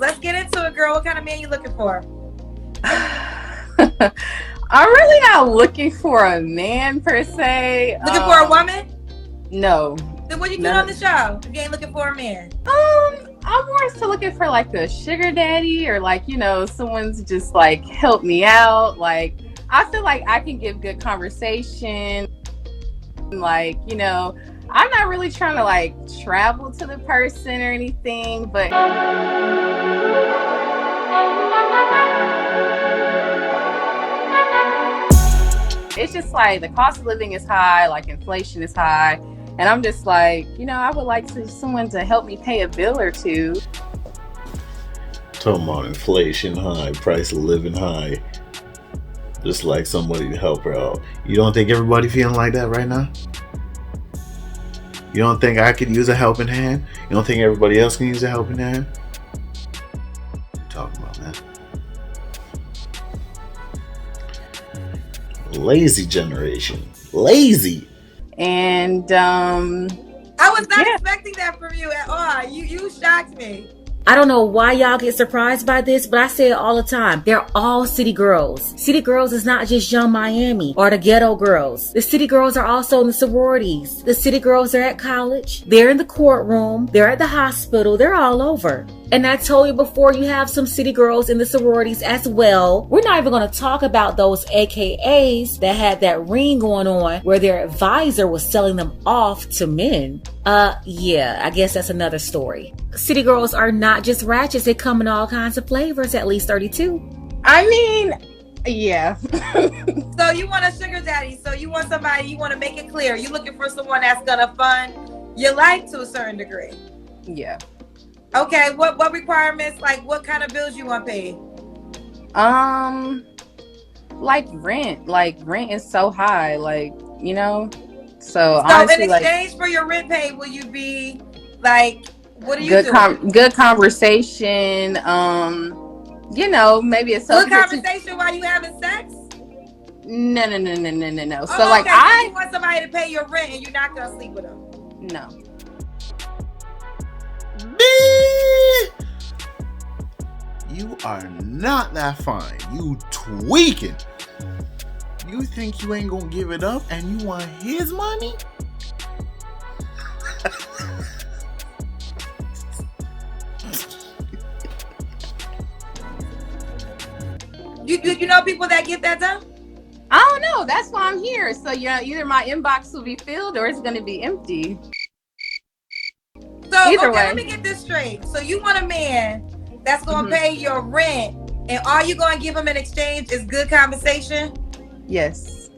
Let's get into it, girl. What kind of man you looking for? I'm really not looking for a man per se. Looking for a woman? No. Then what you doing on the show if you ain't looking for a man? I'm more so looking for like a sugar daddy, or like, someone's just like help me out. Like, I feel like I can give good conversation. Like, I'm not really trying to like travel to the person or anything, but it's just like the cost of living is high, like inflation is high. And I'm just like, I would like someone to help me pay a bill or two. Talking about inflation high, price of living high. Just like somebody to help her out. You don't think everybody feeling like that right now? You don't think I could use a helping hand? You don't think everybody else can use a helping hand? What you talking about, man? Lazy generation. Lazy. And I was not expecting that from you at all. You shocked me. I don't know why y'all get surprised by this, but I say it all the time. They're all city girls. City girls is not just Young Miami or the ghetto girls. The city girls are also in the sororities. The city girls are at college. They're in the courtroom. They're at the hospital. They're all over. And I told you before, you have some city girls in the sororities as well. We're not even going to talk about those AKAs that had that ring going on where their advisor was selling them off to men. Yeah, I guess that's another story. City girls are not just ratchets. They come in all kinds of flavors, at least 32. I mean, yeah. So you want a sugar daddy. So you want somebody, you want to make it clear. You're looking for someone that's going to fund your life to a certain degree. Yeah. Okay, what requirements, like what kind of bills you want paid? Like rent. Like rent is so high, like, So in honestly, exchange for your rent pay, will you be like, what do you do? Good conversation. Maybe a good conversation while you having sex? No. Oh, So like so you want somebody to pay your rent and you're not gonna sleep with them? No. You are not that fine. You tweaking. You think you ain't gonna give it up and you want his money? You know people that get that done? I don't know. That's why I'm here. So either my inbox will be filled or it's gonna be empty. So Either way. Let me get this straight. So you want a man that's gonna pay your rent, and all you gonna give him in exchange is good conversation? Yes.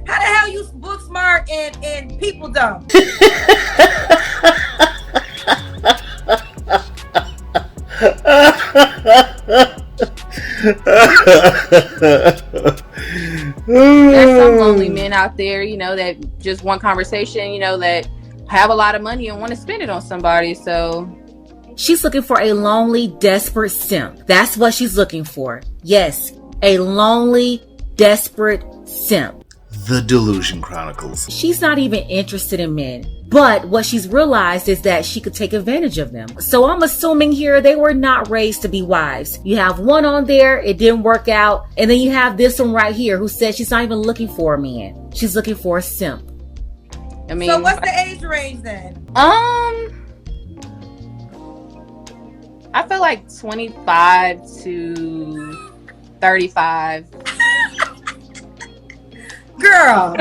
How the hell you book smart and people dumb? There's some lonely men out there, that just want conversation, that have a lot of money and want to spend it on somebody. So she's looking for a lonely, desperate simp. That's what she's looking for. Yes, a lonely, desperate simp. The Delusion Chronicles. She's not even interested in men. But what she's realized is that she could take advantage of them. So I'm assuming here they were not raised to be wives. You have one on there, it didn't work out. And then you have this one right here who says she's not even looking for a man. She's looking for a simp. I mean, so what's the age range then? I feel like 25 to 35. Girl.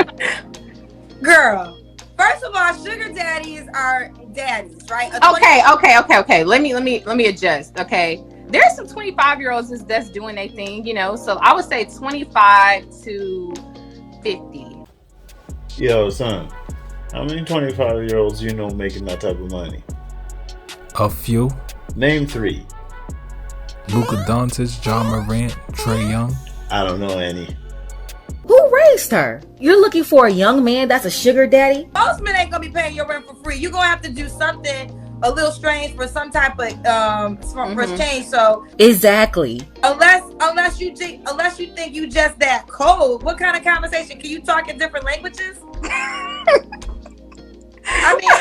First of all, sugar daddies are daddies, right? Okay. Let me adjust. Okay, there's some 25-year-olds that's doing their thing, So I would say 25 to 50. Yo, son, how many 25-year-olds you know making that type of money? A few. Name 3. Luka Doncic, John Morant, Trae Young. I don't know any. Who raised her? You're looking for a young man that's a sugar daddy? Most men ain't gonna be paying your rent for free. You're gonna have to do something a little strange for some type of for change. So exactly. Unless you think you just that cold, what kind of conversation? Can you talk in different languages? I mean,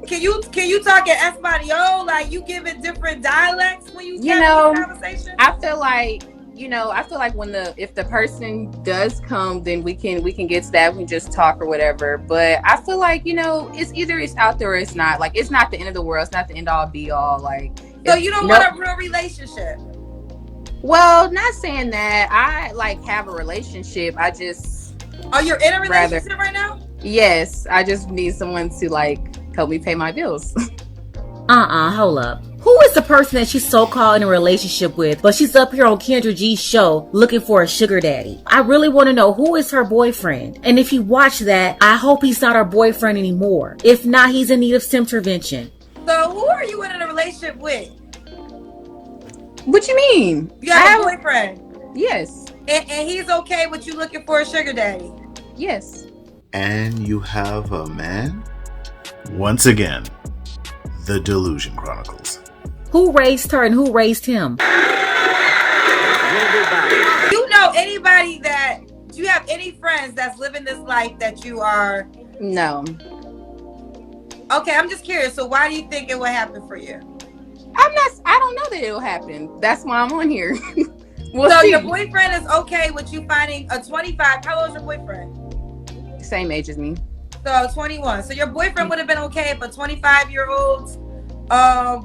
Can you talk in Espanol? Like you give it different dialects when you have this conversation? I feel like when if the person does come, then we can get to that. We can just talk or whatever. But I feel like, it's either it's out there or it's not. Like, it's not the end of the world. It's not the end all be all. Like, so you don't want a real relationship? Well, not saying that. I like have a relationship. I just. Oh, you're in a relationship right now? Yes, I just need someone to like help me pay my bills. Hold up. Who is the person that she's so-called in a relationship with, but she's up here on Kendra G's show looking for a sugar daddy? I really want to know who is her boyfriend. And if you watch that, I hope he's not her boyfriend anymore. If not, he's in need of simp intervention. So who are you in a relationship with? What you mean? You have a boyfriend? Yes. And he's okay with you looking for a sugar daddy? Yes. And you have a man? Once again, the Delusion Chronicles. Who raised her and who raised him? You know anybody do you have any friends that's living this life that you are? No. Okay, I'm just curious. So why do you think it would happen for you? I don't know that it'll happen. That's why I'm on here. So your boyfriend is okay with you finding a 25. How old is your boyfriend? Same age as me. So 21. So your boyfriend would have been okay if a 25-year-old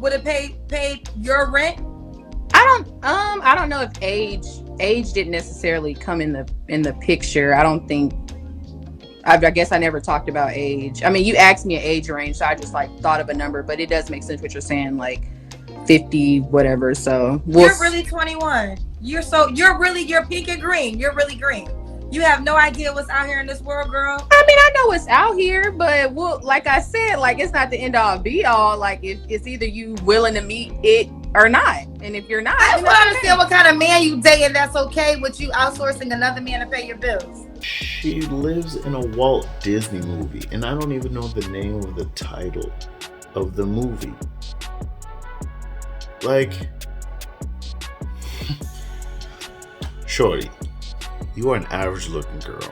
would have paid your rent? I don't know if age didn't necessarily come in the picture. I don't think. I guess I never talked about age. I mean, you asked me an age range, so I just like thought of a number, but it does make sense what you're saying, like 50, whatever. So you're really 21. You're pink and green. You're really green. You have no idea what's out here in this world, girl. I mean, I know what's out here, but like I said, like it's not the end all be all. Like it's either you willing to meet it or not. And if you're not, I just want to understand what kind of man you dating that's okay with you outsourcing another man to pay your bills. She lives in a Walt Disney movie, and I don't even know the name of the title of the movie. Like, shorty, you are an average looking girl.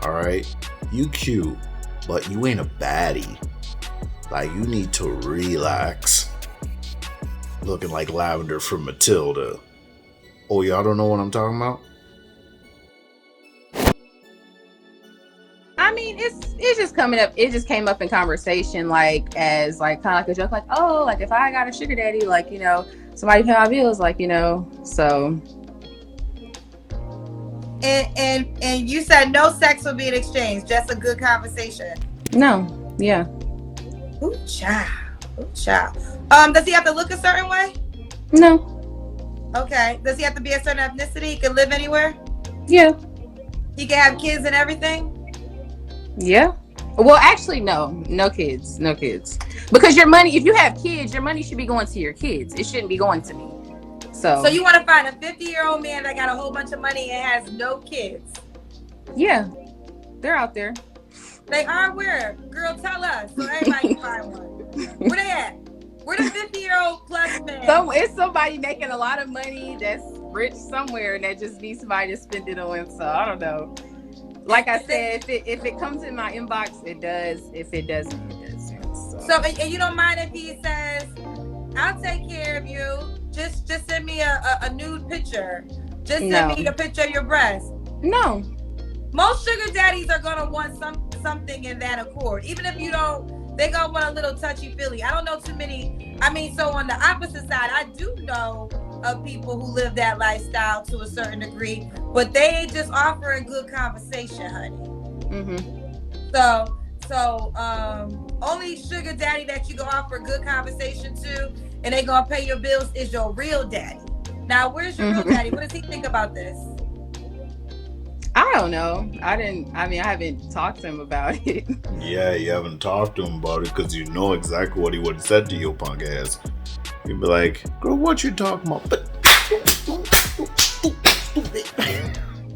Alright? You cute, but you ain't a baddie. Like, you need to relax. Looking like Lavender from Matilda. Oh, y'all don't know what I'm talking about? I mean, it's just coming up. It just came up in conversation, like as like kind of like a joke, like, oh, like if I got a sugar daddy, like somebody pay my bills, like so. And you said no sex will be in exchange, just a good conversation. No, yeah. Ooh, child. Does he have to look a certain way? No. Okay. Does he have to be a certain ethnicity? He can live anywhere? Yeah. He can have kids and everything? Yeah. Well, actually, no kids. Because your money, if you have kids, your money should be going to your kids. It shouldn't be going to me. So you want to find a 50-year-old man that got a whole bunch of money and has no kids? Yeah. They're out there. They are where? Girl, tell us so everybody can find one. Where they at? Where the 50-year-old plus man? It's somebody making a lot of money that's rich somewhere and that just needs somebody to spend it on. So I don't know. Like I said, if it comes in my inbox, it does. If it doesn't, it doesn't. So and you don't mind if he says, "I'll take care of you. Just send me a nude picture. Just send me a picture of your breast." No. Most sugar daddies are gonna want something in that accord. Even if you don't, they gonna want a little touchy-feely. I don't know too many. I mean, so on the opposite side, I do know of people who live that lifestyle to a certain degree, but they just offer a good conversation, honey. Mm-hmm. So only sugar daddy that you gonna offer a good conversation to, and they gonna pay your bills is your real daddy. Now, where's your real daddy? What does he think about this? I don't know. I haven't talked to him about it. Yeah, you haven't talked to him about it because you know exactly what he would have said to your punk ass. He'd be like, girl, what you talking about? But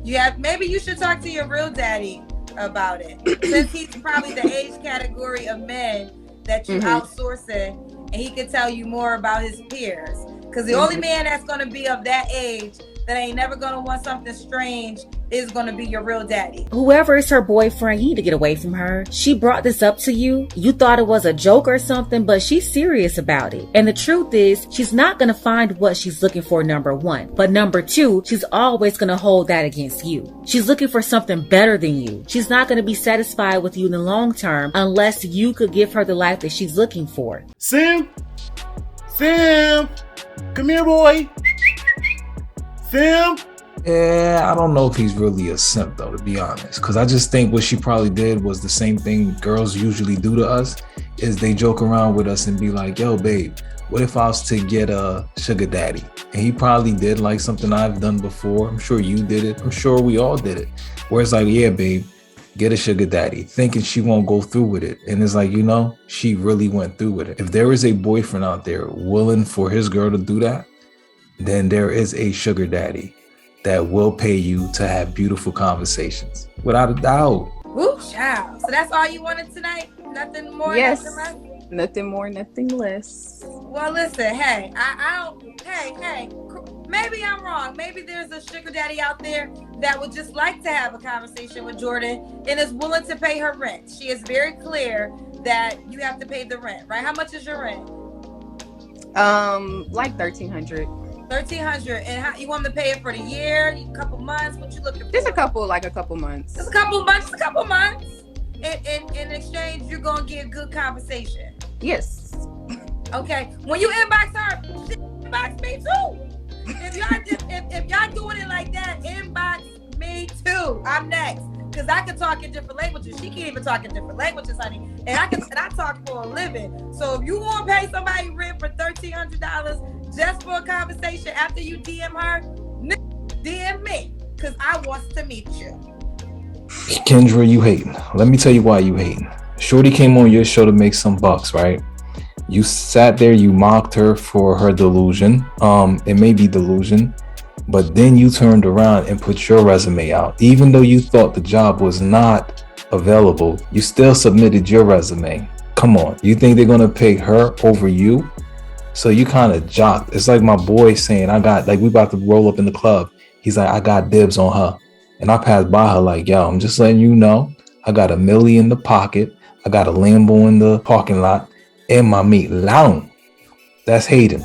yeah, maybe you should talk to your real daddy about it. Since he's probably the age category of men that you outsourcing, and he could tell you more about his peers. Because the only man that's going to be of that age that ain't never gonna want something strange is gonna be your real daddy. Whoever is her boyfriend, you need to get away from her. She brought this up to you. You thought it was a joke or something, but she's serious about it. And the truth is, she's not gonna find what she's looking for, number one. But number two, she's always gonna hold that against you. She's looking for something better than you. She's not gonna be satisfied with you in the long term unless you could give her the life that she's looking for. Simp! Come here, boy! Simp! Yeah, I don't know if he's really a simp though, to be honest. Because I just think what she probably did was the same thing girls usually do to us, is they joke around with us and be like, yo, babe, what if I was to get a sugar daddy? And he probably did like something I've done before. I'm sure you did it. I'm sure we all did it. Where it's like, yeah, babe, get a sugar daddy, thinking she won't go through with it. And it's like, you know, she really went through with it. If there is a boyfriend out there willing for his girl to do that, then there is a sugar daddy that will pay you to have beautiful conversations, without a doubt. Woo, child. So that's all you wanted tonight? Nothing more, yes. nothing less? Nothing more, nothing less. Well, listen, hey, I don't, hey, maybe I'm wrong. Maybe there's a sugar daddy out there that would just like to have a conversation with Jordan and is willing to pay her rent. She is very clear that you have to pay the rent, right? How much is your rent? Like $1,300. $1,300. And how you want them to pay it for the year, a couple months? What you looking for? Just a couple months. Just a couple months. In exchange, you're gonna get good conversation. Yes. Okay. When you inbox her, she inbox me too. If y'all doing it like that, inbox me too. I'm next. Because I can talk in different languages. She can't even talk in different languages, honey. And I talk for a living. So if you want to pay somebody rent for $1,300 just for a conversation after you DM her, DM me. Because I want to meet you. Kendra, you hating. Let me tell you why you hating. Shorty came on your show to make some bucks, right? You sat there, you mocked her for her delusion. It may be delusion. But then you turned around and put your resume out. Even though you thought the job was not available, you still submitted your resume. Come on. You think they're going to pick her over you? So you kind of jocked. It's like my boy saying, we about to roll up in the club. He's like, I got dibs on her. And I passed by her like, yo, I'm just letting you know, I got $1 million in the pocket. I got a Lambo in the parking lot and my meat lounge. That's hating.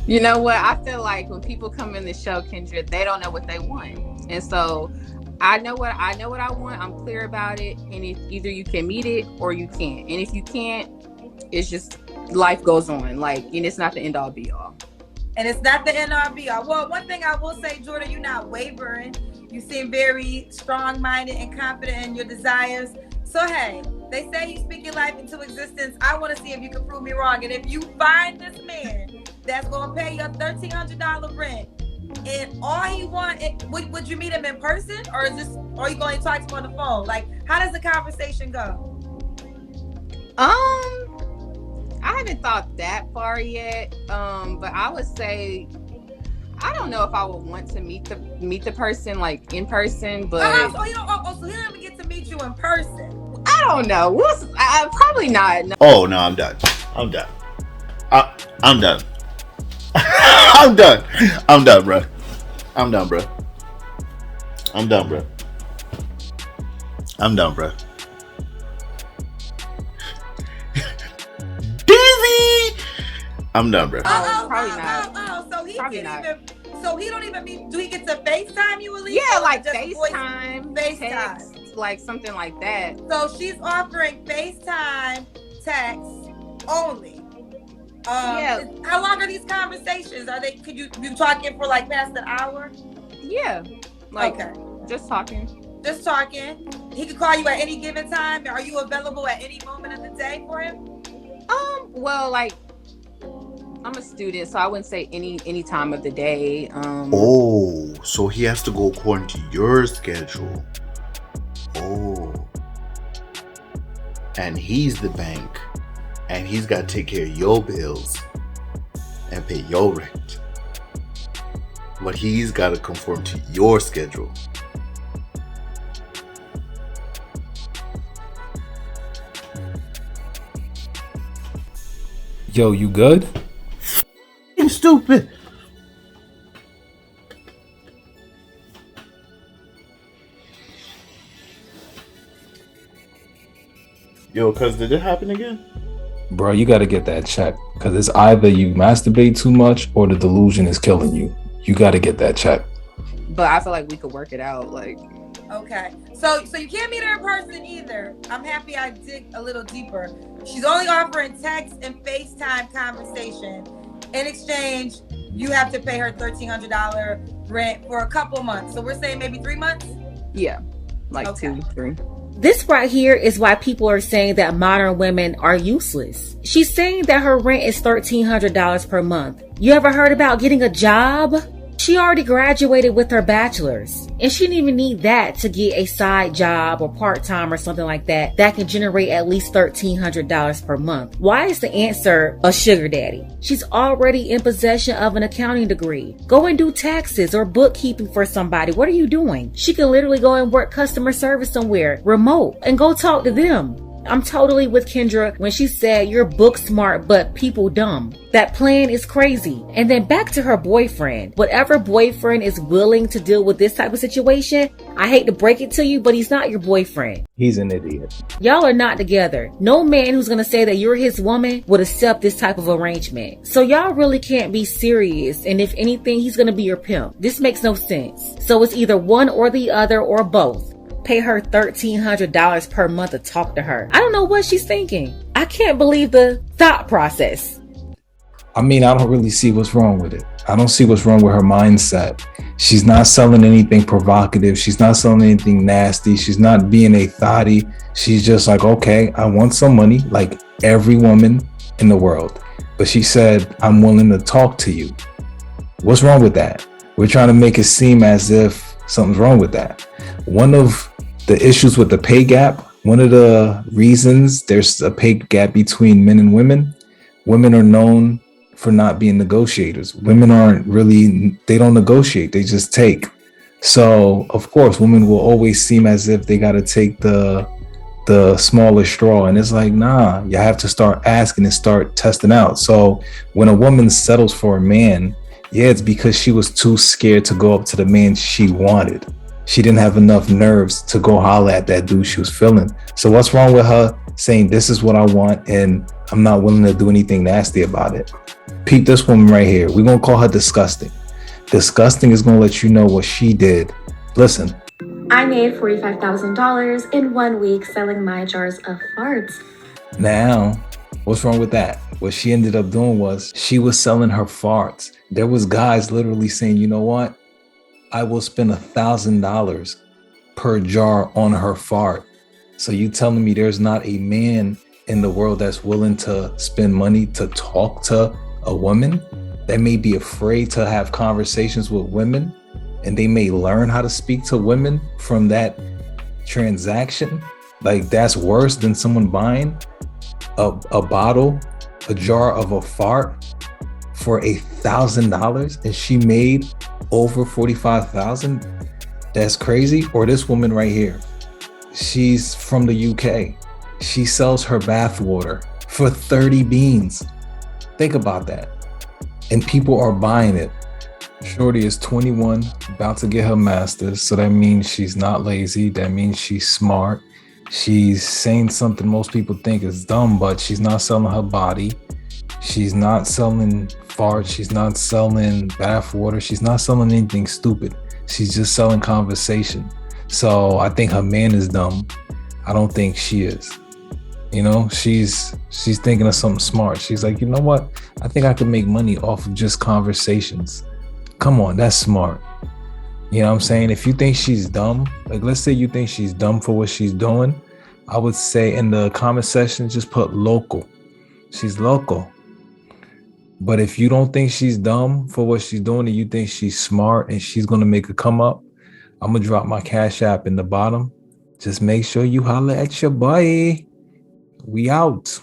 You know what? I feel like when people come in the show, Kendra, they don't know what they want. And so I know what I want. I'm clear about it. And if either you can meet it or you can't. And if you can't, it's just life goes on. Like, and it's not the end all be all. And it's not the end all be all. Well, one thing I will say, Jordan, you're not wavering. You seem very strong-minded and confident in your desires. So, hey, they say you speak your life into existence. I want to see if you can prove me wrong. And if you find this man that's going to pay your $1,300 rent, and all he wants, would you meet him in person, or are you going to talk to him on the phone? Like, how does the conversation go? I haven't thought that far yet. But I would say, I don't know if I would want to meet the person like in person, but so he don't even get to meet you in person. I don't know. Probably not. No. Oh no, I'm done. I'm done, bro. I'm done, bro. I'm done, bro. Dizzy. I'm done, bro. Probably not. So he probably can not. even. So he don't even meet. Do he get to FaceTime you at least? Yeah, like just FaceTime, text, like something like that. So she's offering FaceTime, text only. Yeah. How long are these conversations? Are they? Could you talking for like past an hour? Yeah. Like, okay. Just talking. He could call you at any given time. Are you available at any moment of the day for him? Well, like, I'm a student, so I wouldn't say any time of the day. Oh, so he has to go according to your schedule. Oh. And he's the bank. And he's got to take care of your bills and pay your rent. But he's got to conform to your schedule. Yo, you good? Stupid. Yo, cuz did it happen again? Bro, you got to get that checked because it's either you masturbate too much or the delusion is killing you. You got to get that checked. But I feel like we could work it out. Like, okay, so you can't meet her in person either. I'm happy I dig a little deeper. She's only offering text and FaceTime conversation. In exchange, you have to pay her $1,300 rent for a couple months. So we're saying maybe 3 months? Yeah, like okay. 2, 3. This right here is why people are saying that modern women are useless. She's saying that her rent is $1,300 per month. You ever heard about getting a job? She already graduated with her bachelor's, and she didn't even need that to get a side job or part-time or something like that can generate at least $1,300 per month. Why is the answer a sugar daddy? She's already in possession of an accounting degree. Go and do taxes or bookkeeping for somebody. What are you doing? She can literally go and work customer service somewhere remote and go talk to them. I'm totally with Kendra when she said you're book smart but people dumb. That plan is crazy. And then back to her boyfriend. Whatever boyfriend is willing to deal with this type of situation, I hate to break it to you, but he's not your boyfriend. He's an idiot. Y'all are not together. No man who's gonna say that you're his woman would accept this type of arrangement. So y'all really can't be serious, and if anything, he's gonna be your pimp. This makes no sense. So it's either one or the other or both. Pay her $1,300 per month to talk to her. I don't know what she's thinking. I can't believe the thought process. I mean, I don't really see what's wrong with it. I don't see what's wrong with her mindset. She's not selling anything provocative. She's not selling anything nasty. She's not being a thotty. She's just like, okay, I want some money like every woman in the world. But she said, I'm willing to talk to you. What's wrong with that? We're trying to make it seem as if something's wrong with that. One of the issues with the pay gap, one of the reasons there's a pay gap between men and women are known for not being negotiators. Women aren't really, they don't negotiate, they just take. So of course, women will always seem as if they got to take the smaller straw. And it's like, nah, you have to start asking and start testing out. So when a woman settles for a man, yeah, it's because she was too scared to go up to the man she wanted. She didn't have enough nerves to go holler at that dude she was feeling. So what's wrong with her saying, this is what I want and I'm not willing to do anything nasty about it? Peep this woman right here. We're going to call her disgusting. Disgusting is going to let you know what she did. Listen. I made $45,000 in 1 week selling my jars of farts. Now, what's wrong with that? What she ended up doing was she was selling her farts. There was guys literally saying, you know what? I will spend $1,000 per jar on her fart. So you telling me there's not a man in the world that's willing to spend money to talk to a woman that may be afraid to have conversations with women, and they may learn how to speak to women from that transaction? Like, that's worse than someone buying a bottle, a jar of a fart for $1,000, and she made over $45,000. That's crazy. Or this woman right here, she's from the UK. She sells her bath water for 30 beans. Think about that. And people are buying it. Shorty is 21, about to get her master's. So that means she's not lazy. That means she's smart. She's saying something most people think is dumb, but she's not selling her body. She's not selling farts. She's not selling bath water. She's not selling anything stupid. She's just selling conversation. So I think her man is dumb. I don't think she is. You know, she's thinking of something smart. She's like, you know what? I think I could make money off of just conversations. Come on, that's smart. You know what I'm saying? If you think she's dumb, like let's say you think she's dumb for what she's doing, I would say in the comment section, just put local. She's local. But if you don't think she's dumb for what she's doing and you think she's smart and she's going to make a come up, I'm going to drop my Cash App in the bottom. Just make sure you holler at your boy. We out.